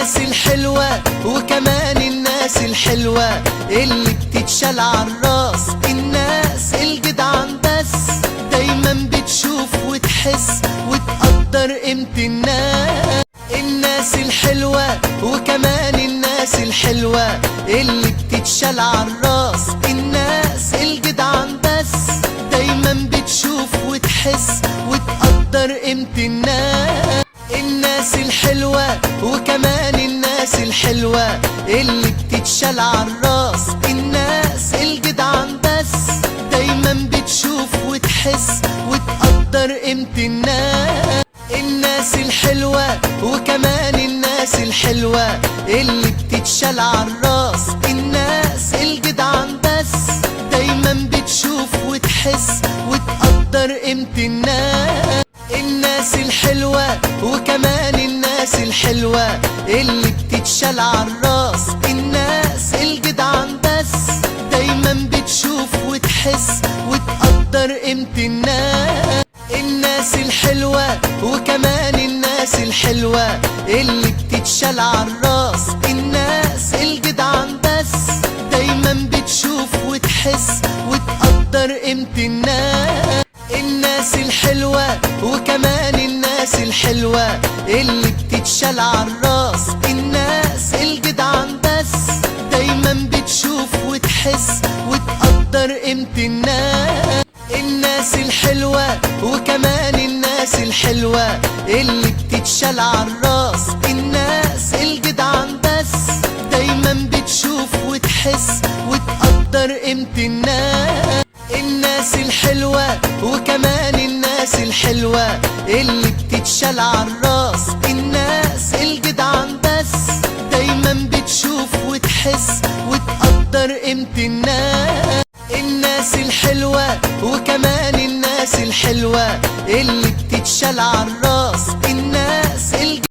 الناس الحلوة وكمان الناس الحلوة اللي بتتشال عالراس. الناس الجدعان بس دايما بتشوف وتحس وتقدر قيمة الناس. الناس الحلوة وكمان الناس الحلوة اللي بتتشال عالراس. الناس الجدعان بس دايما بتشوف وتحس وتقدر قيمة الناس. الناس الحلوة وكمان الناس الحلوة اللي بتتشال عالراس. الناس الجدعان بس دايما بتشوف وتحس وتقدر قيمة الناس. الناس الحلوة وكمان الناس الحلوة اللي بتتشال عالراس. الناس الجدعان بس دايما بتشوف وتحس وتقدر قيمة الناس. الناس الحلوة وكمان الناس الحلوة اللي بتتشال عالراس. الناس الجدعان بس دايما بتشوف وتحس وتقدر قيمة الناس. الناس الحلوة وكمان الناس الحلوة اللي بتتشال عالراس. الناس الجدعان بس دايما بتشوف وتحس وتقدر قيمة الناس. الناس الحلوة وكمان الناس الحلوة اللي بتتشال عالراس. الناس الجدعان بس دايما بتشوف وتحس وتقدر قيمة الناس. الناس الحلوة وكمان الناس الحلوة اللي بتتشال عالراس. الناس الجدعان بس دايما بتشوف وتحس وتقدر قيمة الناس. الناس الحلوة وكمان الناس الحلوة اللي بتتشال عالراس. الناس الجدعان بس دايما بتشوف وتحس وتقدر قيمة الناس. الناس الحلوة وكمان الناس الحلوة اللي بتتشال عالراس. الناس